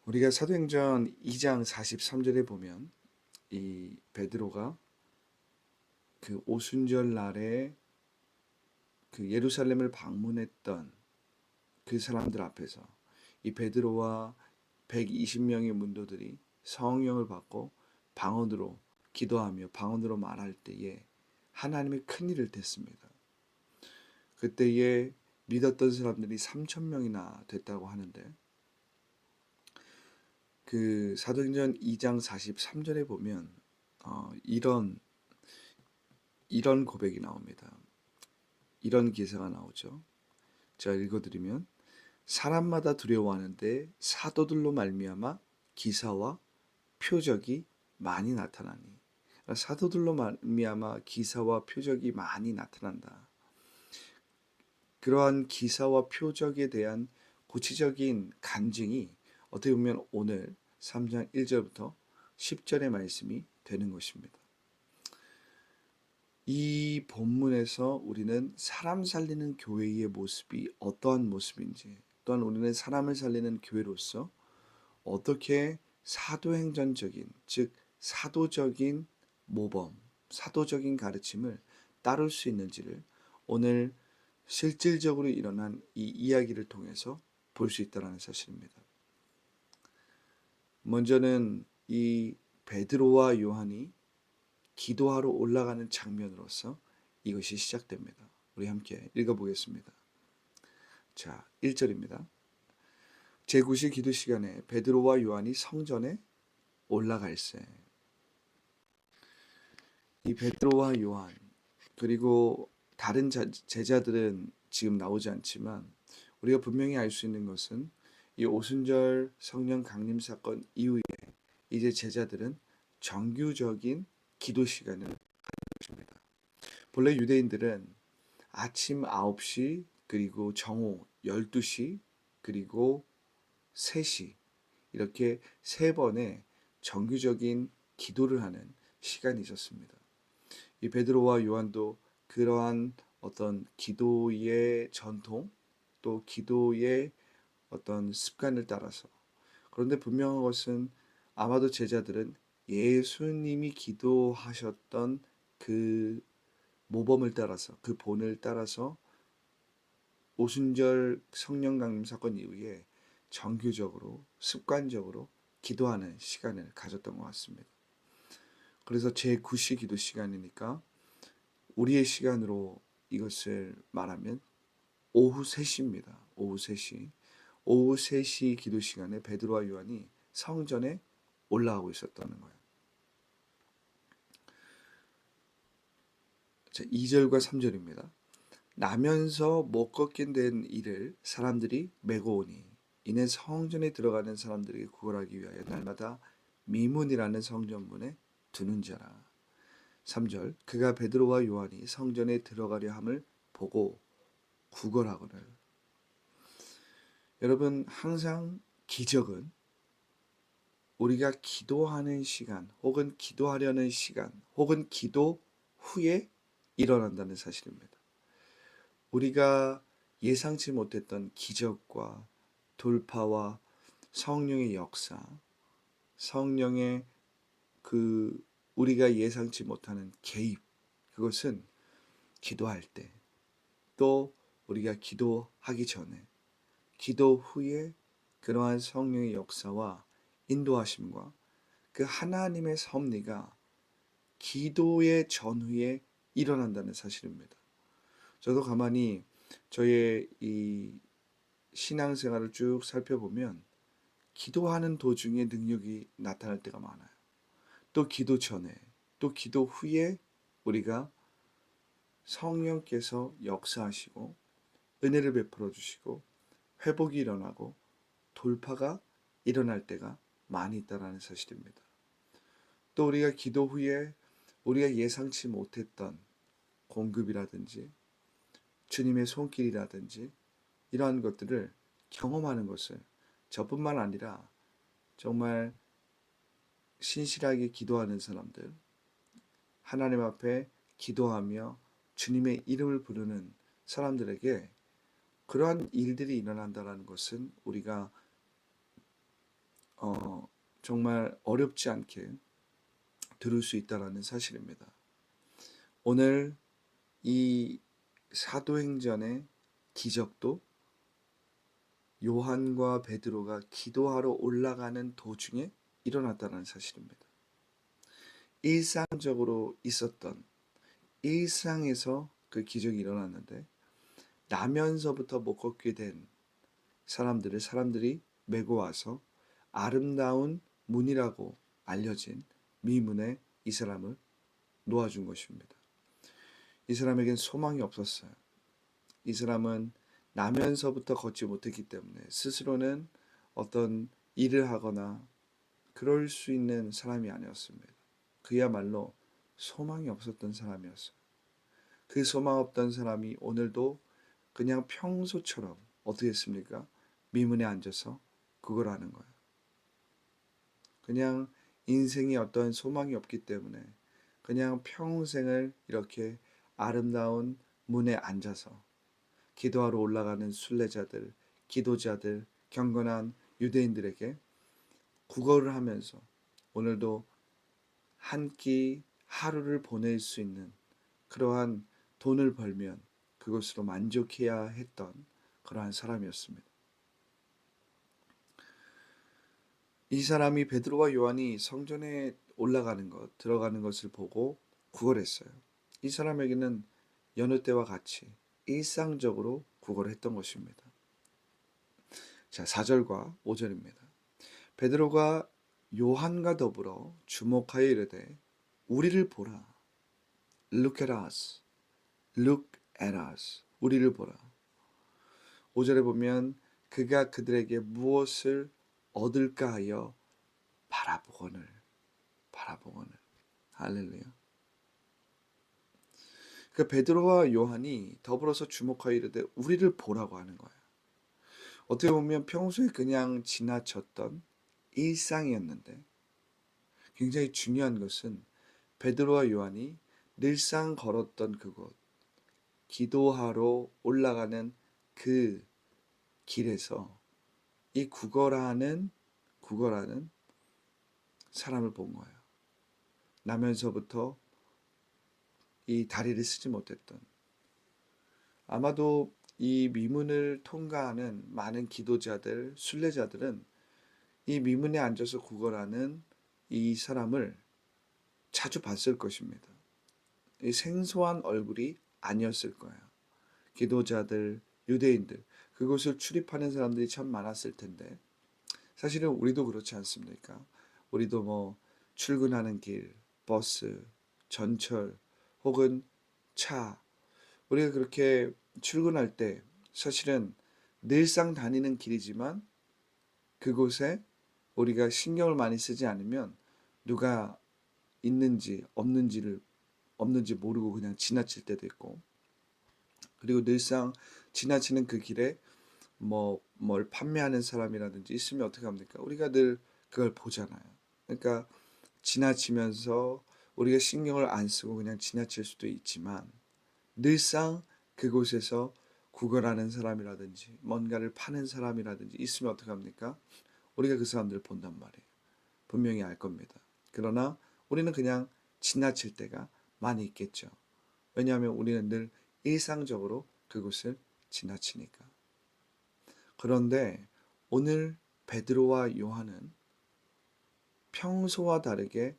우리가 사도행전 2장 43절에 보면 이 베드로가 그 오순절 날에 그 예루살렘을 방문했던 그 사람들 앞에서 이 베드로와 120명의 문도들이 성령을 받고 방언으로 기도하며 방언으로 말할 때에 하나님의 큰 일을 됐습니다. 그때에 믿었던 사람들이 3천 명이나 됐다고 하는데 그 사도행전 2장 43절에 보면 이런 고백이 나옵니다. 이런 기사가 나오죠. 제가 읽어드리면 사람마다 두려워하는데 사도들로 말미암아 기사와 표적이 많이 나타나니 사도들로 말미암아 기사와 표적이 많이 나타난다. 그러한 기사와 표적에 대한 구체적인 간증이 어떻게 보면 오늘 3장 1절부터 10절의 말씀이 되는 것입니다. 이 본문에서 우리는 사람 살리는 교회의 모습이 어떠한 모습인지, 또한 우리는 사람을 살리는 교회로서 어떻게 사도행전적인, 즉 사도적인 모범, 사도적인 가르침을 따를 수 있는지를 오늘 실질적으로 일어난 이 이야기를 통해서 볼 수 있다는 사실입니다. 먼저는 이 베드로와 요한이 기도하러 올라가는 장면으로서 이것이 시작됩니다. 우리 함께 읽어보겠습니다. 자, 1절입니다. 제9시 기도 시간에 베드로와 요한이 성전에 올라갈세. 이 베드로와 요한 그리고 다른 제자들은 지금 나오지 않지만 우리가 분명히 알 수 있는 것은 이 오순절 성령 강림 사건 이후에 이제 제자들은 정규적인 기도 시간을 갖는 것입니다. 본래 유대인들은 아침 9시 그리고 정오 12시 그리고 3시 이렇게 세 번의 정규적인 기도를 하는 시간이 있었습니다. 이 베드로와 요한도 그러한 어떤 기도의 전통 또 기도의 어떤 습관을 따라서, 그런데 분명한 것은 아마도 제자들은 예수님이 기도하셨던 그 모범을 따라서 그 본을 따라서 오순절 성령 강림 사건 이후에 정규적으로 습관적으로 기도하는 시간을 가졌던 것 같습니다. 그래서 제9시 기도 시간이니까 우리의 시간으로 이것을 말하면 오후 3시입니다. 오후 3시. 오후 3시 기도 시간에 베드로와 요한이 성전에 올라가고 있었다는 거예요. 자, 2절과 3절입니다. 나면서 못 걷게 된 이를 사람들이 메고 오니 이는 성전에 들어가는 사람들에게 구걸하기 위하여 날마다 미문이라는 성전문에 두는 자라. 3절 그가 베드로와 요한이 성전에 들어가려 함을 보고 구걸하거늘. 여러분, 항상 기적은 우리가 기도하는 시간 혹은 기도하려는 시간 혹은 기도 후에 일어난다는 사실입니다. 우리가 예상치 못했던 기적과 돌파와 성령의 역사, 성령의 그 우리가 예상치 못하는 개입, 그것은 기도할 때, 또 우리가 기도하기 전에, 기도 후에 그러한 성령의 역사와 인도하심과 그 하나님의 섭리가 기도의 전후에 일어난다는 사실입니다. 저도 가만히 저의 이 신앙생활을 쭉 살펴보면 기도하는 도중에 능력이 나타날 때가 많아요. 또 기도 전에, 또 기도 후에 우리가 성령께서 역사하시고 은혜를 베풀어 주시고 회복이 일어나고 돌파가 일어날 때가 많이 있다는 사실입니다. 또 우리가 기도 후에 우리가 예상치 못했던 공급이라든지 주님의 손길이라든지 이러한 것들을 경험하는 것을 저뿐만 아니라 정말 신실하게 기도하는 사람들, 하나님 앞에 기도하며 주님의 이름을 부르는 사람들에게 그러한 일들이 일어난다는 것은 우리가 정말 어렵지 않게 들을 수 있다는 사실입니다. 오늘 이 사도행전의 기적도 요한과 베드로가 기도하러 올라가는 도중에 일어났다는 사실입니다. 일상적으로 있었던 일상에서 그 기적이 일어났는데 나면서부터 못 걷게 된 사람들이 메고 와서 아름다운 문이라고 알려진 미문에 이 사람을 놓아준 것입니다. 이 사람에겐 소망이 없었어요. 이 사람은 나면서부터 걷지 못했기 때문에 스스로는 어떤 일을 하거나 그럴 수 있는 사람이 아니었습니다. 그야말로 소망이 없었던 사람이었어요. 그 소망 없던 사람이 오늘도 그냥 평소처럼 어떻게 했습니까? 미문에 앉아서 그걸 하는 거예요. 그냥 인생에 어떤 소망이 없기 때문에 그냥 평생을 이렇게 아름다운 문에 앉아서 기도하러 올라가는 순례자들, 기도자들, 경건한 유대인들에게 구걸을 하면서 오늘도 한 끼 하루를 보낼 수 있는 그러한 돈을 벌면 그것으로 만족해야 했던 그러한 사람이었습니다. 이 사람이 베드로와 요한이 성전에 올라가는 것, 들어가는 것을 보고 구걸했어요. 이 사람에게는 여느 때와 같이 일상적으로 구걸했던 것입니다. 자, 4절과 5절입니다. 베드로가 요한과 더불어 주목하여 이르되 우리를 보라. Look at us. Look at us. 우리를 보라. 5절에 보면 그가 그들에게 무엇을 얻을까 하여 바라보거늘. 할렐루야. 그 베드로와 요한이 더불어서 주목하여 이르되 우리를 보라고 하는 거예요. 어떻게 보면 평소에 그냥 지나쳤던 일상이었는데 굉장히 중요한 것은 베드로와 요한이 늘상 걸었던 그곳, 기도하러 올라가는 그 길에서 이 구걸하는 사람을 본 거예요. 나면서부터 이 다리를 쓰지 못했던, 아마도 이 미문을 통과하는 많은 기도자들, 순례자들은 이 미문에 앉아서 구걸하는 이 사람을 자주 봤을 것입니다. 이 생소한 얼굴이 아니었을 거예요. 기도자들, 유대인들, 그곳을 출입하는 사람들이 참 많았을 텐데 사실은 우리도 그렇지 않습니까? 우리도 뭐 출근하는 길, 버스, 전철 혹은 차, 우리가 그렇게 출근할 때 사실은 늘상 다니는 길이지만 그곳에 우리가 신경을 많이 쓰지 않으면 누가 있는지 없는지 모르고 그냥 지나칠 때도 있고, 그리고 늘상 지나치는 그 길에 뭘 판매하는 사람이라든지 있으면 어떻게 합니까? 우리가 늘 그걸 보잖아요. 그러니까 지나치면서 우리가 신경을 안 쓰고 그냥 지나칠 수도 있지만 늘상 그곳에서 구걸하는 사람이라든지 뭔가를 파는 사람이라든지 있으면 어떻게 합니까? 우리가 그 사람들을 본단 말이에요. 분명히 알 겁니다. 그러나 우리는 그냥 지나칠 때가 많이 있겠죠. 왜냐하면 우리는 늘 일상적으로 그곳을 지나치니까. 그런데 오늘 베드로와 요한은 평소와 다르게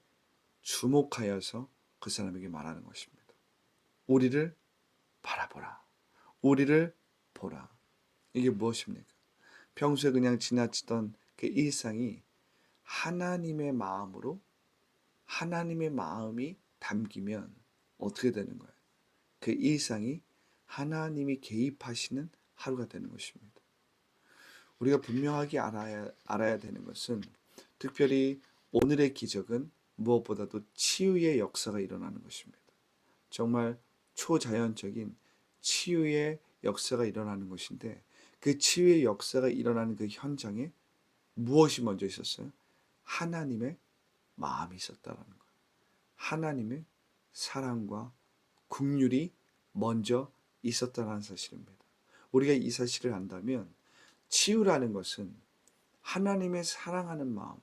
주목하여서 그 사람에게 말하는 것입니다. 우리를 바라보라. 우리를 보라. 이게 무엇입니까? 평소에 그냥 지나치던 그 일상이 하나님의 마음으로, 하나님의 마음이 담기면 어떻게 되는 거예요? 그 일상이 하나님이 개입하시는 하루가 되는 것입니다. 우리가 분명하게 알아야 되는 것은 특별히 오늘의 기적은 무엇보다도 치유의 역사가 일어나는 것입니다. 정말 초자연적인 치유의 역사가 일어나는 것인데 그 치유의 역사가 일어나는 그 현장에 무엇이 먼저 있었어요? 하나님의 마음이 있었다는 거예요. 하나님의 사랑과 긍휼이 먼저 있었다는 사실입니다. 우리가 이 사실을 안다면 치유라는 것은 하나님의 사랑하는 마음,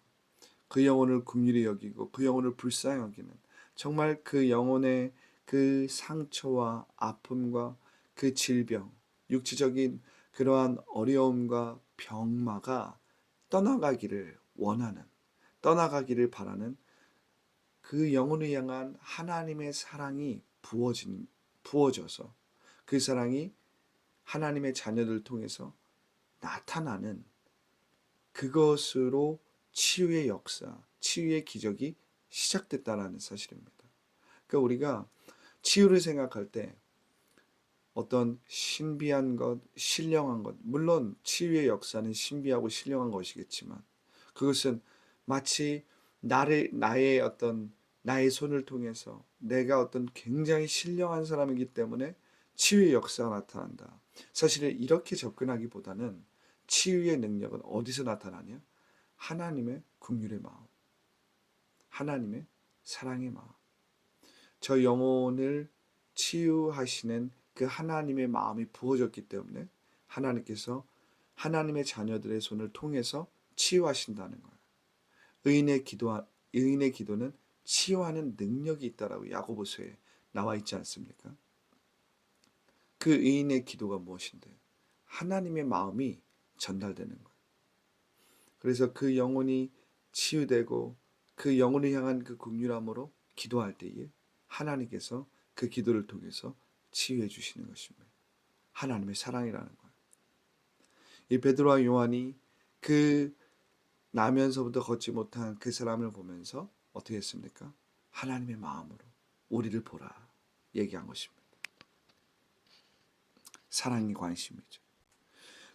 그 영혼을 긍휼히 여기고 그 영혼을 불쌍히 여기는, 정말 그 영혼의 그 상처와 아픔과 그 질병, 육체적인 그러한 어려움과 병마가 떠나가기를 원하는, 떠나가기를 바라는 그 영혼을 향한 하나님의 사랑이 부어져서 그 사랑이 하나님의 자녀들을 통해서 나타나는, 그것으로 치유의 역사, 치유의 기적이 시작됐다라는 사실입니다. 그러니까 우리가 치유를 생각할 때 어떤 신비한 것, 신령한 것, 물론 치유의 역사는 신비하고 신령한 것이겠지만 그것은 마치 나의 손을 통해서 내가 어떤 굉장히 신령한 사람이기 때문에 치유의 역사가 나타난다. 사실은 이렇게 접근하기보다는 치유의 능력은 어디서 나타나냐? 하나님의 긍휼의 마음, 하나님의 사랑의 마음. 저 영혼을 치유하시는 그 하나님의 마음이 부어졌기 때문에 하나님께서 하나님의 자녀들의 손을 통해서 치유하신다는 거예요. 의인의 기도는 치유하는 능력이 있다라고 야고보서에 나와 있지 않습니까? 그 의인의 기도가 무엇인데? 하나님의 마음이 전달되는 거예요. 그래서 그 영혼이 치유되고 그 영혼을 향한 그 긍휼함으로 기도할 때에 하나님께서 그 기도를 통해서 치유해 주시는 것입니다. 하나님의 사랑이라는 거예요. 이 베드로와 요한이 그 나면서부터 걷지 못한 그 사람을 보면서 어떻게 했습니까? 하나님의 마음으로 우리를 보라 얘기한 것입니다. 사랑이 관심이죠.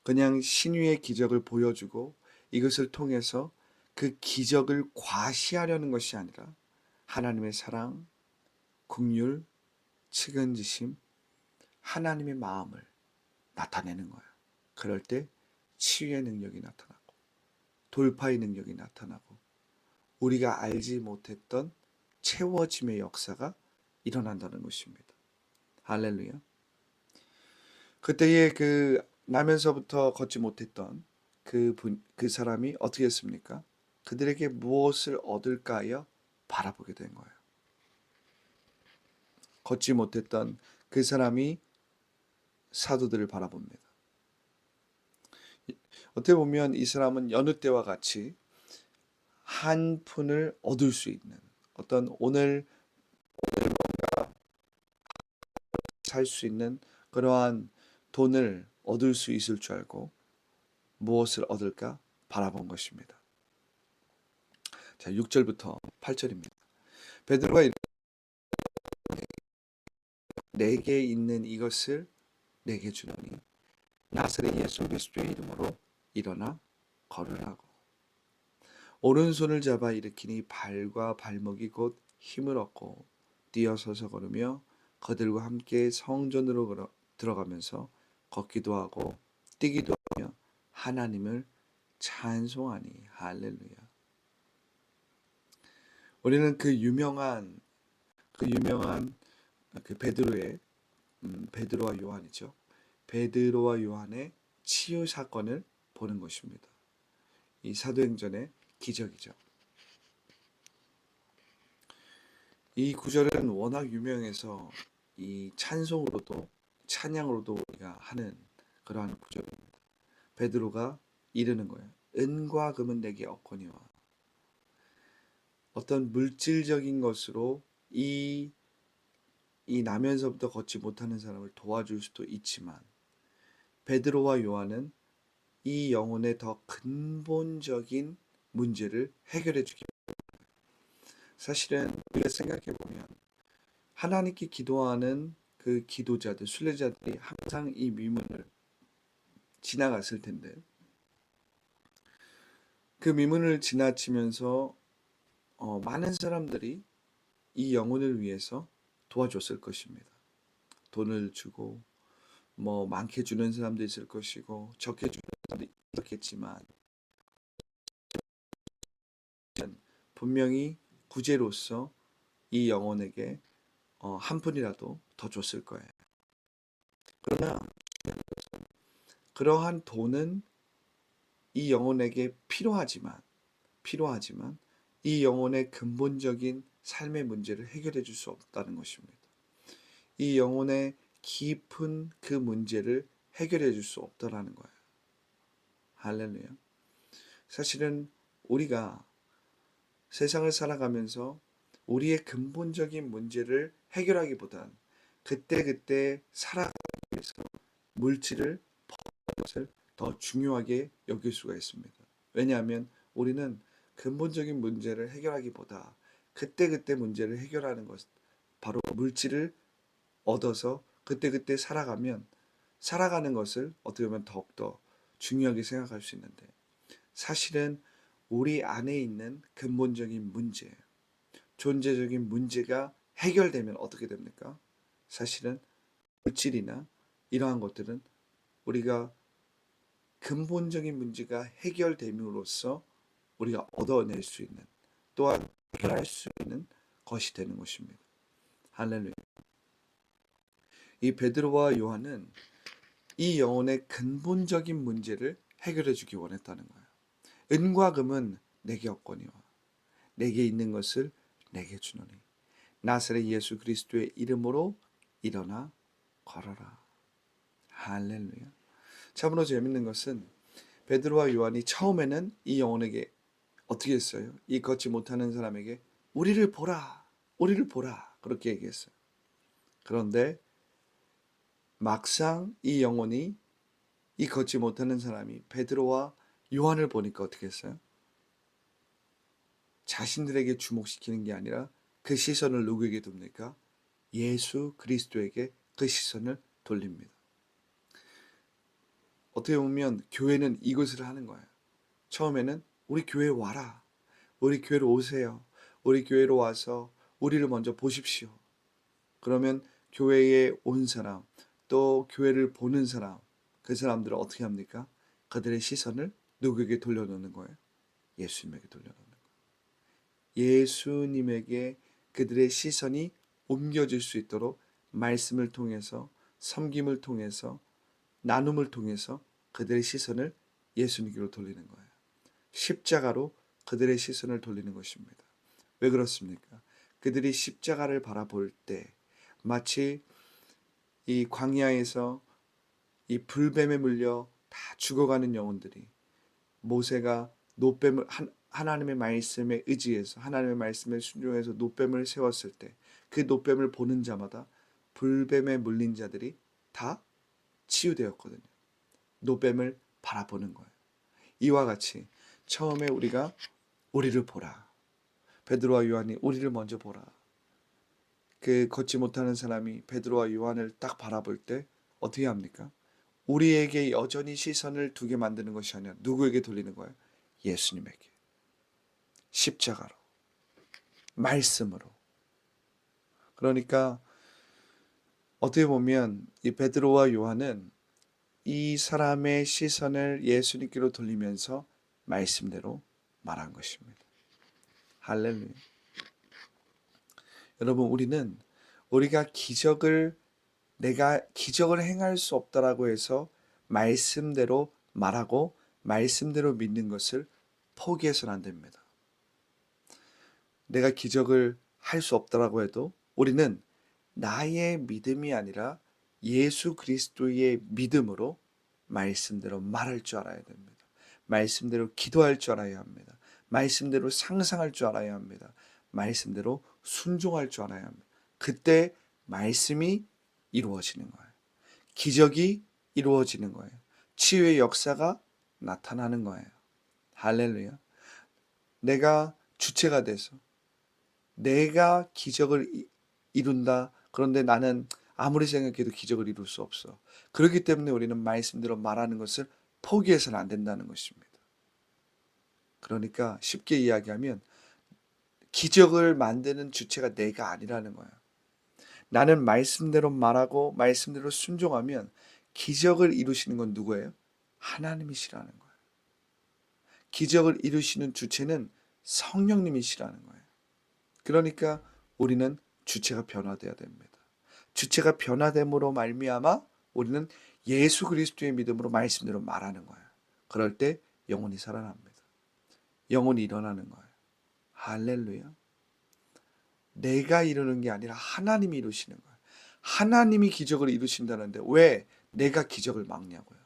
그냥 신유의 기적을 보여주고 이것을 통해서 그 기적을 과시하려는 것이 아니라 하나님의 사랑, 긍휼, 측은지심, 하나님의 마음을 나타내는 거예요. 그럴 때 치유의 능력이 나타나고 돌파의 능력이 나타나고 우리가 알지 못했던 채워짐의 역사가 일어난다는 것입니다. 할렐루야. 그때에 그 나면서부터 걷지 못했던 그 사람이 어떻게 했습니까? 그들에게 무엇을 얻을까 하여 바라보게 된 거예요. 걷지 못했던 그 사람이 사도들을 바라봅니다. 어떻게 보면 이 사람은 여느 때와 같이 한 푼을 얻을 수 있는, 어떤 오늘 살 수 있는 그러한 돈을 얻을 수 있을 줄 알고 무엇을 얻을까 바라본 것입니다. 자, 6절부터 8절입니다. 베드로가 내게 있는 이것을 내게 주노니 나사렛 예수 그리스도의 이름으로 일어나 걸으라고. 오른손을 잡아 일으키니 발과 발목이 곧 힘을 얻고 뛰어서서 걸으며 그들과 함께 성전으로 들어가면서 걷기도 하고 뛰기도 하며 하나님을 찬송하니. 할렐루야. 우리는 그 베드로의 베드로와 요한이죠. 베드로와 요한의 치유 사건을 보는 것입니다. 이 사도행전의 기적이죠. 이 구절은 워낙 유명해서 이 찬양으로도 우리가 하는 그러한 구절입니다. 베드로가 이르는 거예요. 은과 금은 내게 없거니와. 어떤 물질적인 것으로 이 나면서부터 걷지 못하는 사람을 도와줄 수도 있지만 베드로와 요한은 이 영혼의 더 근본적인 문제를 해결해 주기. 사실은 우리가 생각해 보면 하나님께 기도하는 그 기도자들, 순례자들이 항상 이 미문을 지나갔을 텐데 그 미문을 지나치면서 많은 사람들이 이 영혼을 위해서 도와줬을 것입니다. 돈을 주고 많게 주는 사람도 있을 것이고 적게 주는 사람도 있었겠지만 분명히 구제로서 이 영혼에게 한 푼이라도 더 줬을 거예요. 그러나 그러한 돈은 이 영혼에게 필요하지만 이 영혼의 근본적인 삶의 문제를 해결해 줄 수 없다는 것입니다. 이 영혼의 깊은 그 문제를 해결해 줄 수 없다라는 거예요. 할렐루야. 사실은 우리가 세상을 살아가면서 우리의 근본적인 문제를 해결하기보단 그때그때 살아가기 위해서 물질을 버는 것을 더 중요하게 여길 수가 있습니다. 왜냐하면 우리는 근본적인 문제를 해결하기보다 그때그때 문제를 해결하는 것, 바로 물질을 얻어서 그때그때 살아가는 것을 어떻게 보면 더욱더 중요하게 생각할 수 있는데, 사실은 우리 안에 있는 근본적인 문제, 존재적인 문제가 해결되면 어떻게 됩니까? 사실은 물질이나 이러한 것들은 우리가 근본적인 문제가 해결됨으로써 우리가 얻어낼 수 있는, 또한 해결할 수 있는 것이 되는 것입니다. 할렐루야. 이 베드로와 요한은 이 영혼의 근본적인 문제를 해결해 주기 원했다는 거예요. 은과 금은 내게 없거니와 내게 있는 것을 내게 주노니 나사렛 예수 그리스도의 이름으로 일어나 걸어라. 할렐루야. 참으로 재밌는 것은 베드로와 요한이 처음에는 이 영혼에게 어떻게 했어요? 이 걷지 못하는 사람에게 우리를 보라, 우리를 보라 그렇게 얘기했어요. 그런데 막상 이 영혼이, 이 걷지 못하는 사람이 베드로와 요한을 보니까 어떻게 했어요? 자신들에게 주목시키는 게 아니라 그 시선을 누구에게 돕니까? 예수 그리스도에게 그 시선을 돌립니다. 어떻게 보면 교회는 이것을 하는 거예요. 처음에는 우리 교회 와라. 우리 교회로 오세요. 우리 교회로 와서 우리를 먼저 보십시오. 그러면 교회에 온 사람, 또 교회를 보는 사람, 그 사람들은 어떻게 합니까? 그들의 시선을 누구에게 돌려놓는 거예요? 예수님에게 돌려놓는 거예요. 예수님에게 그들의 시선이 옮겨질 수 있도록 말씀을 통해서, 섬김을 통해서, 나눔을 통해서 그들의 시선을 예수님께로 돌리는 거예요. 십자가로 그들의 시선을 돌리는 것입니다. 왜 그렇습니까? 그들이 십자가를 바라볼 때 마치 이 광야에서 이 불뱀에 물려 다 죽어가는 영혼들이, 모세가 노뱀을 하나님의 말씀에 의지해서, 하나님의 말씀에 순종해서 노뱀을 세웠을 때 그 노뱀을 보는 자마다 불뱀에 물린 자들이 다 치유되었거든요. 노뱀을 바라보는 거예요. 이와 같이 처음에 우리가 우리를 보라. 베드로와 요한이 우리를 먼저 보라. 그 걷지 못하는 사람이 베드로와 요한을 딱 바라볼 때 어떻게 합니까? 우리에게 여전히 시선을 두게 만드는 것이 아니라 누구에게 돌리는 거예요? 예수님에게. 십자가로. 말씀으로. 그러니까 어떻게 보면 이 베드로와 요한은 이 사람의 시선을 예수님께로 돌리면서 말씀대로 말한 것입니다. 할렐루야. 여러분, 내가 기적을 행할 수 없다라고 해서 말씀대로 말하고 말씀대로 믿는 것을 포기해서는 안 됩니다. 내가 기적을 할 수 없다라고 해도 우리는 나의 믿음이 아니라 예수 그리스도의 믿음으로 말씀대로 말할 줄 알아야 됩니다. 말씀대로 기도할 줄 알아야 합니다. 말씀대로 상상할 줄 알아야 합니다. 말씀대로 순종할 줄 알아야 합니다. 그때 말씀이 이루어지는 거예요. 기적이 이루어지는 거예요. 치유의 역사가 나타나는 거예요. 할렐루야. 내가 주체가 돼서 내가 기적을 이룬다. 그런데 나는 아무리 생각해도 기적을 이룰 수 없어. 그렇기 때문에 우리는 말씀대로 말하는 것을 포기해서는 안 된다는 것입니다. 그러니까 쉽게 이야기하면 기적을 만드는 주체가 내가 아니라는 거야. 나는 말씀대로 말하고 말씀대로 순종하면 기적을 이루시는 건 누구예요? 하나님이시라는 거예요. 기적을 이루시는 주체는 성령님이시라는 거예요. 그러니까 우리는 주체가 변화되어야 됩니다. 주체가 변화됨으로 말미암아 우리는 예수 그리스도의 믿음으로 말씀대로 말하는 거예요. 그럴 때 영혼이 살아납니다. 영혼이 일어나는 거예요. 할렐루야. 내가 이루는 게 아니라 하나님이 이루시는 거예요. 하나님이 기적을 이루신다는데 왜 내가 기적을 막냐고요.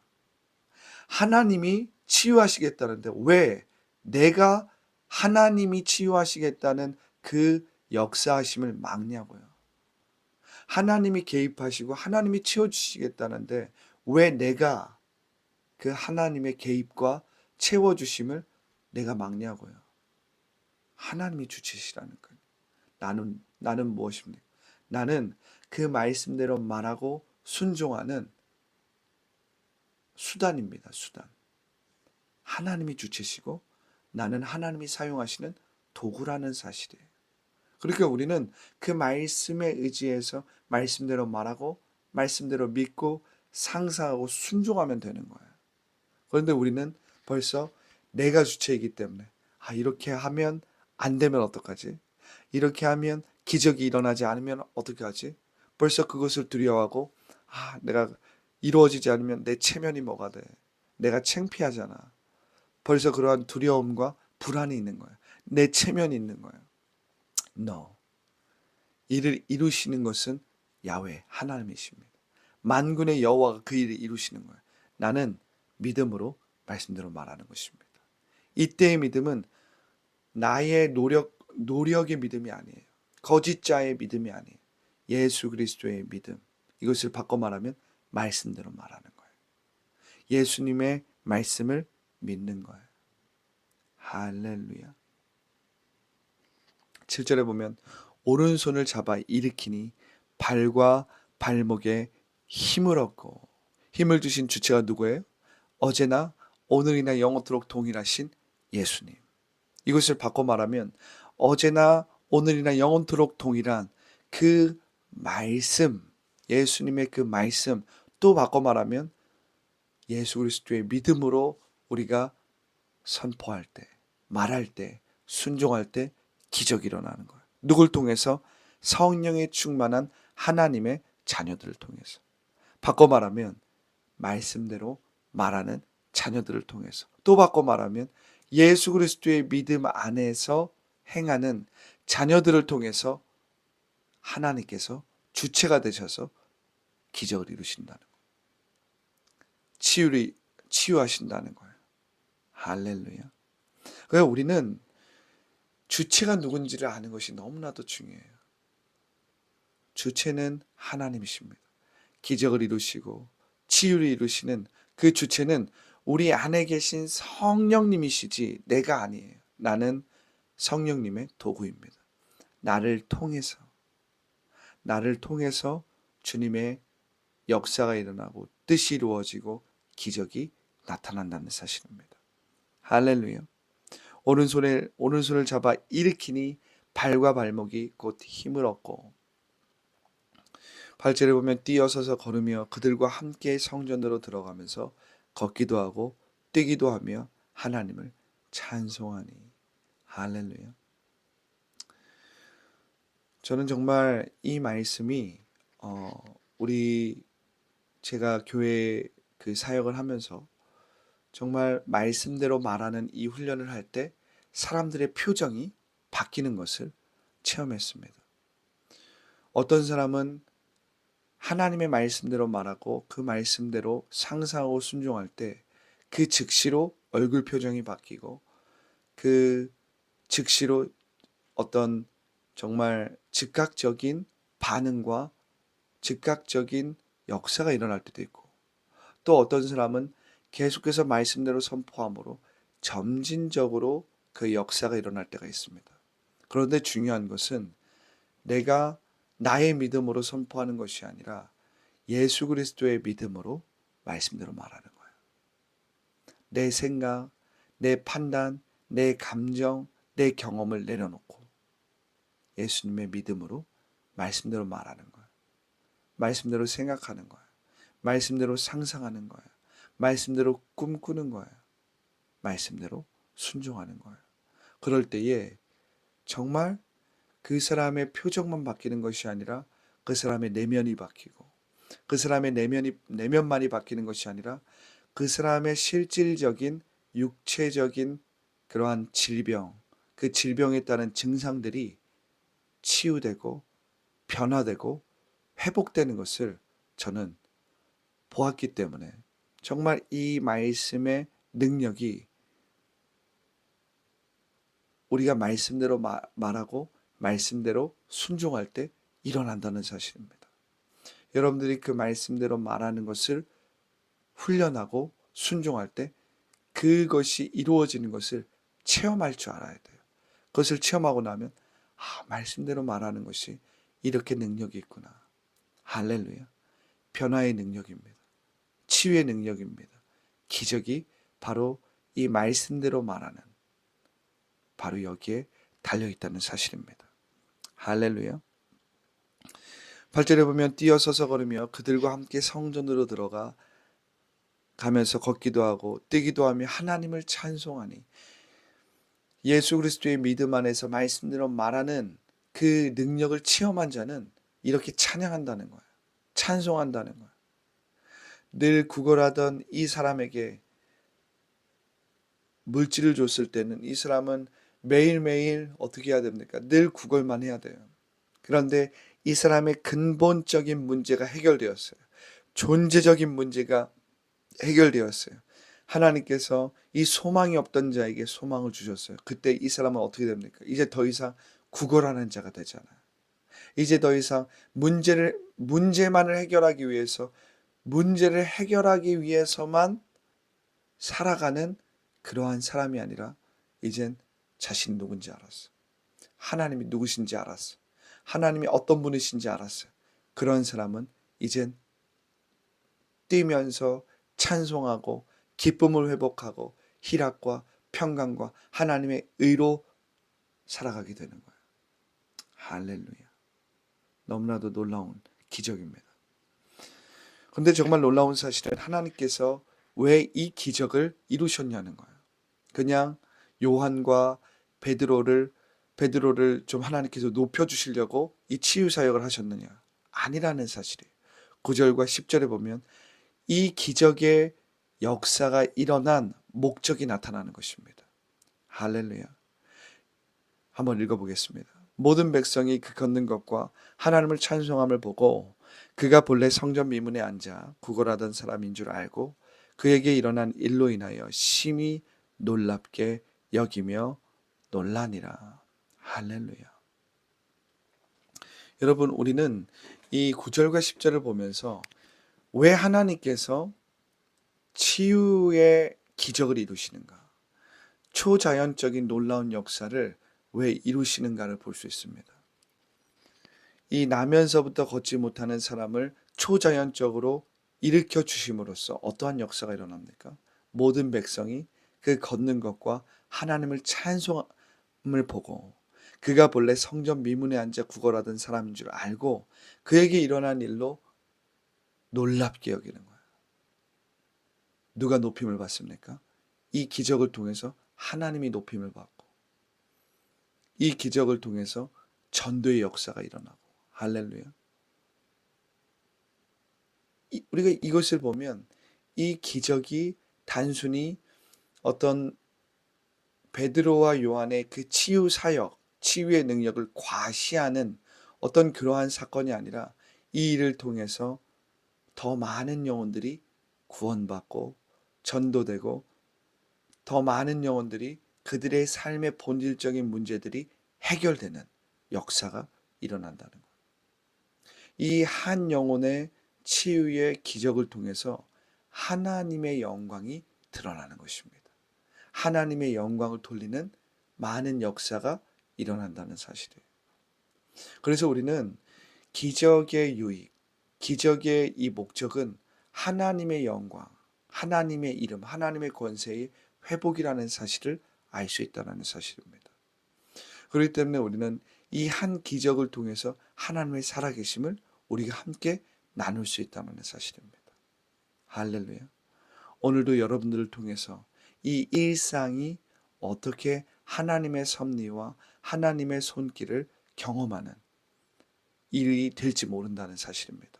하나님이 치유하시겠다는데 왜 내가 하나님이 치유하시겠다는 그 역사하심을 막냐고요. 하나님이 개입하시고 하나님이 채워주시겠다는데 왜 내가 그 하나님의 개입과 채워주심을 내가 막냐고요. 하나님이 주체시라는 거예요. 나는 무엇입니까? 나는 그 말씀대로 말하고 순종하는 수단입니다. 수단. 하나님이 주체시고 나는 하나님이 사용하시는 도구라는 사실이에요. 그러니까 우리는 그 말씀에 의지해서 말씀대로 말하고 말씀대로 믿고 상상하고 순종하면 되는 거예요. 그런데 우리는 벌써 내가 주체이기 때문에 이렇게 하면 안 되면 어떡하지? 이렇게 하면 기적이 일어나지 않으면 어떻게 하지? 벌써 그것을 두려워하고 내가 이루어지지 않으면 내 체면이 뭐가 돼? 내가 창피하잖아. 벌써 그러한 두려움과 불안이 있는 거예요. 내 체면이 있는 거예요. No. 이를 이루시는 것은 야훼 하나님이십니다. 만군의 여호와가 그 일을 이루시는 거예요. 나는 믿음으로 말씀대로 말하는 것입니다. 이때의 믿음은 나의 노력의 믿음이 아니에요. 거짓자의 믿음이 아니에요. 예수 그리스도의 믿음. 이것을 바꿔 말하면 말씀대로 말하는 거예요. 예수님의 말씀을 믿는 거예요. 할렐루야. 7절에 보면 오른손을 잡아 일으키니 발과 발목에 힘을 얻고, 힘을 주신 주체가 누구예요? 어제나 오늘이나 영원토록 동일하신 예수님. 이것을 바꿔 말하면 어제나 오늘이나 영원토록 동일한 그 말씀, 예수님의 그 말씀, 또 바꿔 말하면 예수 그리스도의 믿음으로 우리가 선포할 때, 말할 때, 순종할 때 기적이 일어나는 거예요. 누굴 통해서? 성령에 충만한 하나님의 자녀들을 통해서. 바꿔 말하면 말씀대로 말하는 자녀들을 통해서. 또 바꿔 말하면 예수 그리스도의 믿음 안에서 행하는 자녀들을 통해서 하나님께서 주체가 되셔서 기적을 이루신다는 거예요. 치유하신다는 거예요. 할렐루야. 그러니까 우리는 주체가 누군지를 아는 것이 너무나도 중요해요. 주체는 하나님이십니다. 기적을 이루시고 치유를 이루시는 그 주체는 우리 안에 계신 성령님이시지 내가 아니에요. 나는 성령님의 도구입니다. 나를 통해서 주님의 역사가 일어나고 뜻이 이루어지고 기적이 나타난다는 사실입니다. 할렐루야. 오른손을 잡아 일으키니 발과 발목이 곧 힘을 얻고, 8절에 보면 뛰어서서 걸으며 그들과 함께 성전으로 들어가면서 걷기도 하고 뛰기도 하며 하나님을 찬송하니. 할렐루야. 저는 정말 이 말씀이 제가 교회 그 사역을 하면서 정말 말씀대로 말하는 이 훈련을 할 때 사람들의 표정이 바뀌는 것을 체험했습니다. 어떤 사람은 하나님의 말씀대로 말하고 그 말씀대로 상상하고 순종할 때 그 즉시로 얼굴 표정이 바뀌고 그 즉시로 어떤 정말 즉각적인 반응과 즉각적인 역사가 일어날 때도 있고, 또 어떤 사람은 계속해서 말씀대로 선포함으로 점진적으로 그 역사가 일어날 때가 있습니다. 그런데 중요한 것은 내가 나의 믿음으로 선포하는 것이 아니라 예수 그리스도의 믿음으로 말씀대로 말하는 거예요. 내 생각, 내 판단, 내 감정, 내 경험을 내려놓고 예수님의 믿음으로 말씀대로 말하는 거예요. 말씀대로 생각하는 거예요. 말씀대로 상상하는 거예요. 말씀대로 꿈꾸는 거예요. 말씀대로 순종하는 거예요. 그럴 때에 정말 그 사람의 표정만 바뀌는 것이 아니라 그 사람의 내면이 바뀌고, 그 사람의 내면만이 바뀌는 것이 아니라 그 사람의 실질적인 육체적인 그러한 질병, 그 질병에 따른 증상들이 치유되고 변화되고 회복되는 것을 저는 보았기 때문에 정말 이 말씀의 능력이 우리가 말씀대로 말하고 말씀대로 순종할 때 일어난다는 사실입니다. 여러분들이 그 말씀대로 말하는 것을 훈련하고 순종할 때 그것이 이루어지는 것을 체험할 줄 알아야 돼요. 그것을 체험하고 나면 말씀대로 말하는 것이 이렇게 능력이 있구나. 할렐루야. 변화의 능력입니다. 치유의 능력입니다. 기적이 바로 이 말씀대로 말하는 바로 여기에 달려있다는 사실입니다. 할렐루야. 8절에 보면 뛰어서서 걸으며 그들과 함께 성전으로 들어가 가면서 걷기도 하고 뛰기도 하며 하나님을 찬송하니, 예수 그리스도의 믿음 안에서 말씀대로 말하는 그 능력을 체험한 자는 이렇게 찬양한다는 거예요. 찬송한다는 거예요. 늘 구걸하던 이 사람에게 물질을 줬을 때는 이 사람은 매일매일 어떻게 해야 됩니까? 늘 구걸만 해야 돼요. 그런데 이 사람의 근본적인 문제가 해결되었어요. 존재적인 문제가 해결되었어요. 하나님께서 이 소망이 없던 자에게 소망을 주셨어요. 그때 이 사람은 어떻게 됩니까? 이제 더 이상 구걸하는 자가 되잖아요. 이제 더 이상 문제만을 해결하기 위해서, 문제를 해결하기 위해서만 살아가는 그러한 사람이 아니라 이젠 자신이 누군지 알았어. 하나님이 누구신지 알았어. 하나님이 어떤 분이신지 알았어요. 그런 사람은 이젠 뛰면서 찬송하고 기쁨을 회복하고 희락과 평강과 하나님의 의로 살아가게 되는 거예요. 할렐루야. 너무나도 놀라운 기적입니다. 그런데 정말 놀라운 사실은 하나님께서 왜 이 기적을 이루셨냐는 거예요. 그냥 요한과 베드로를 좀 하나님께서 높여주시려고 이 치유 사역을 하셨느냐? 아니라는 사실이에요. 9절과 10절에 보면 이 기적의 역사가 일어난 목적이 나타나는 것입니다. 할렐루야. 한번 읽어보겠습니다. 모든 백성이 그 걷는 것과 하나님을 찬송함을 보고 그가 본래 성전 미문에 앉아 구걸하던 사람인 줄 알고 그에게 일어난 일로 인하여 심히 놀랍게 여기며 놀라니라. 할렐루야. 여러분, 우리는 이 9절과 10절을 보면서 왜 하나님께서 치유의 기적을 이루시는가, 초자연적인 놀라운 역사를 왜 이루시는가를 볼 수 있습니다. 이 나면서부터 걷지 못하는 사람을 초자연적으로 일으켜 주심으로써 어떠한 역사가 일어납니까? 모든 백성이 그 걷는 것과 하나님을 찬송함을 보고 그가 본래 성전 미문에 앉아 구걸하던 사람인 줄 알고 그에게 일어난 일로 놀랍게 여기는 거예요. 누가 높임을 받습니까? 이 기적을 통해서 하나님이 높임을 받고 이 기적을 통해서 전도의 역사가 일어나고. 할렐루야. 우리가 이것을 보면 이 기적이 단순히 어떤 베드로와 요한의 그 치유 사역, 치유의 능력을 과시하는 어떤 그러한 사건이 아니라 이 일을 통해서 더 많은 영혼들이 구원받고 전도되고 더 많은 영혼들이 그들의 삶의 본질적인 문제들이 해결되는 역사가 일어난다는 거예요. 이 한 영혼의 치유의 기적을 통해서 하나님의 영광이 드러나는 것입니다. 하나님의 영광을 돌리는 많은 역사가 일어난다는 사실이에요. 그래서 우리는 기적의 유익, 기적의 이 목적은 하나님의 영광, 하나님의 이름, 하나님의 권세의 회복이라는 사실을 알 수 있다는 사실입니다. 그렇기 때문에 우리는 이 한 기적을 통해서 하나님의 살아계심을 우리가 함께 나눌 수 있다는 사실입니다. 할렐루야. 오늘도 여러분들을 통해서 이 일상이 어떻게 하나님의 섭리와 하나님의 손길을 경험하는 일이 될지 모른다는 사실입니다.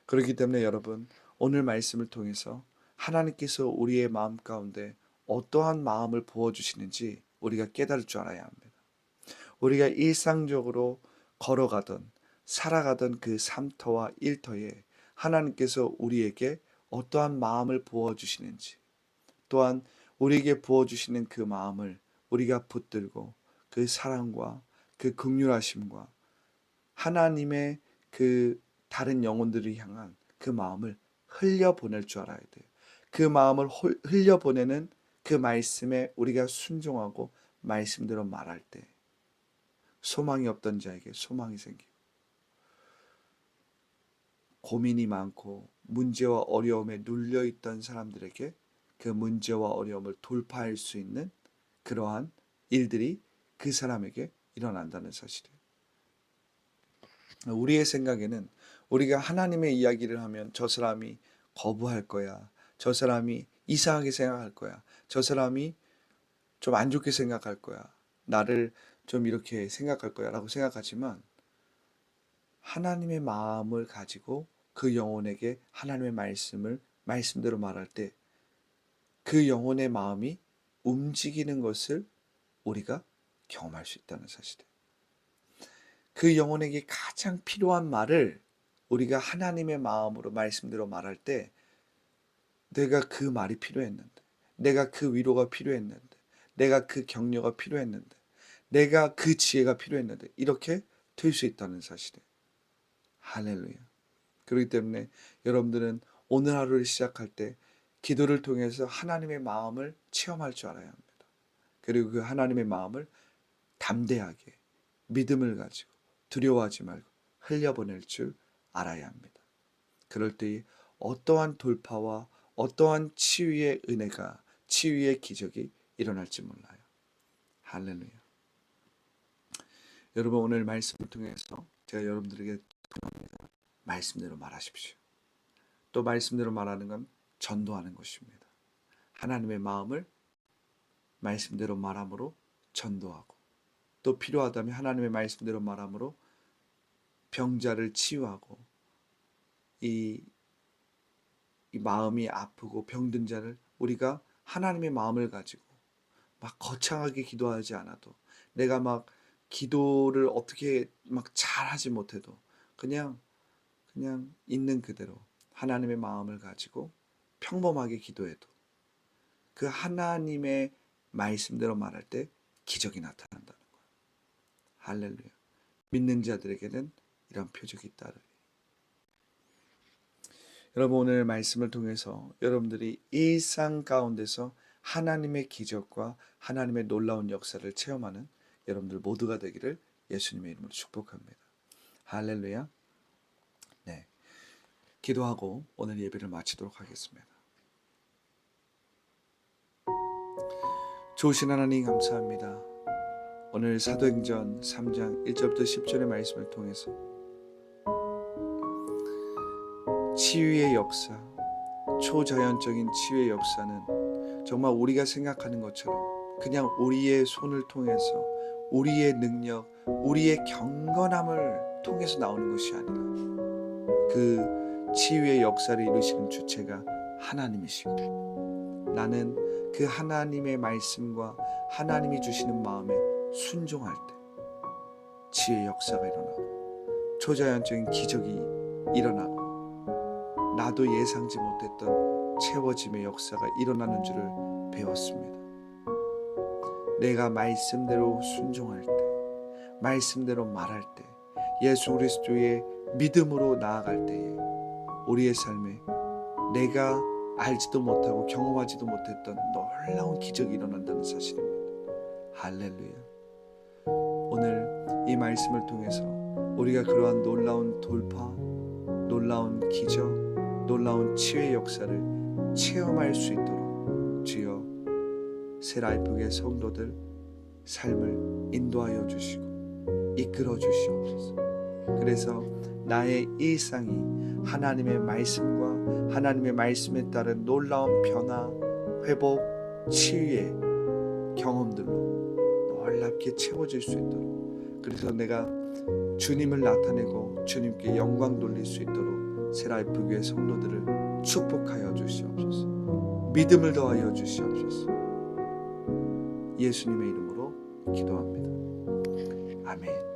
그렇기 때문에 여러분, 오늘 말씀을 통해서 하나님께서 우리의 마음 가운데 어떠한 마음을 부어주시는지 우리가 깨달을 줄 알아야 합니다. 우리가 일상적으로 걸어가던 살아가던 그 삶터와 일터에 하나님께서 우리에게 어떠한 마음을 부어주시는지, 또한 우리에게 부어주시는 그 마음을 우리가 붙들고 그 사랑과 그 긍휼하심과 하나님의 그 다른 영혼들을 향한 그 마음을 흘려보낼 줄 알아야 돼요. 그 마음을 흘려보내는 그 말씀에 우리가 순종하고 말씀대로 말할 때 소망이 없던 자에게 소망이 생기고, 고민이 많고 문제와 어려움에 눌려있던 사람들에게 그 문제와 어려움을 돌파할 수 있는 그러한 일들이 그 사람에게 일어난다는 사실이에요. 우리의 생각에는 우리가 하나님의 이야기를 하면 저 사람이 거부할 거야, 저 사람이 이상하게 생각할 거야, 저 사람이 좀 안 좋게 생각할 거야, 나를 좀 이렇게 생각할 거야 라고 생각하지만, 하나님의 마음을 가지고 그 영혼에게 하나님의 말씀을 말씀대로 말할 때 그 영혼의 마음이 움직이는 것을 우리가 경험할 수 있다는 사실이에요. 그 영혼에게 가장 필요한 말을 우리가 하나님의 마음으로 말씀대로 말할 때 내가 그 말이 필요했는데, 내가 그 위로가 필요했는데, 내가 그 격려가 필요했는데, 내가 그 지혜가 필요했는데 이렇게 될 수 있다는 사실이에요. 할렐루야. 그렇기 때문에 여러분들은 오늘 하루를 시작할 때 기도를 통해서 하나님의 마음을 체험할 줄 알아야 합니다. 그리고 그 하나님의 마음을 담대하게 믿음을 가지고 두려워하지 말고 흘려보낼 줄 알아야 합니다. 그럴 때 어떠한 돌파와 어떠한 치유의 은혜가, 치유의 기적이 일어날지 몰라요. 할렐루야. 여러분, 오늘 말씀을 통해서 제가 여러분들에게 부탁합니다. 말씀대로 말하십시오. 또 말씀대로 말하는 건 전도하는 것입니다. 하나님의 마음을 말씀대로 말함으로 전도하고, 또 필요하다면 하나님의 말씀대로 말함으로 병자를 치유하고, 이 마음이 아프고 병든 자를 우리가 하나님의 마음을 가지고 막 거창하게 기도하지 않아도, 내가 막 기도를 어떻게 막 잘하지 못해도 그냥 있는 그대로 하나님의 마음을 가지고 평범하게 기도해도 그 하나님의 말씀대로 말할 때 기적이 나타난다는 거예요. 할렐루야. 믿는 자들에게는 이런 표적이 따르리. 여러분, 오늘 말씀을 통해서 여러분들이 일상 가운데서 하나님의 기적과 하나님의 놀라운 역사를 체험하는 여러분들 모두가 되기를 예수님의 이름으로 축복합니다. 할렐루야. 네, 기도하고 오늘 예배를 마치도록 하겠습니다. 좋으신 하나님 감사합니다. 오늘 사도행전 3장 1절부터 10절의 말씀을 통해서 치유의 역사, 초자연적인 치유의 역사는 정말 우리가 생각하는 것처럼 그냥 우리의 손을 통해서, 우리의 능력, 우리의 경건함을 통해서 나오는 것이 아니라 그 치유의 역사를 이루시는 주체가 하나님이시고, 나는 그 하나님의 말씀과 하나님이 주시는 마음에 순종할 때 치유의 역사가 일어나고 초자연적인 기적이 일어나고 나도 예상치 못했던 채워짐의 역사가 일어나는 줄을 배웠습니다. 내가 말씀대로 순종할 때, 말씀대로 말할 때, 예수 그리스도의 믿음으로 나아갈 때에 우리의 삶에 내가 알지도 못하고 경험하지도 못했던 놀라운 기적이 일어난다는 사실입니다. 할렐루야. 오늘 이 말씀을 통해서 우리가 그러한 놀라운 돌파, 놀라운 기적, 놀라운 치유의 역사를 체험할 수 있도록 주여 새라이프의 성도들 삶을 인도하여 주시고 이끌어 주시옵소서. 그래서 나의 일상이 하나님의 말씀과 하나님의 말씀에 따른 놀라운 변화, 회복, 치유의 경험들로 놀랍게 채워질 수 있도록, 그래서 내가 주님을 나타내고 주님께 영광 돌릴 수 있도록 새라이프 교회 성도들을 축복하여 주시옵소서. 믿음을 더하여 주시옵소서. 예수님의 이름으로 기도합니다. 아멘.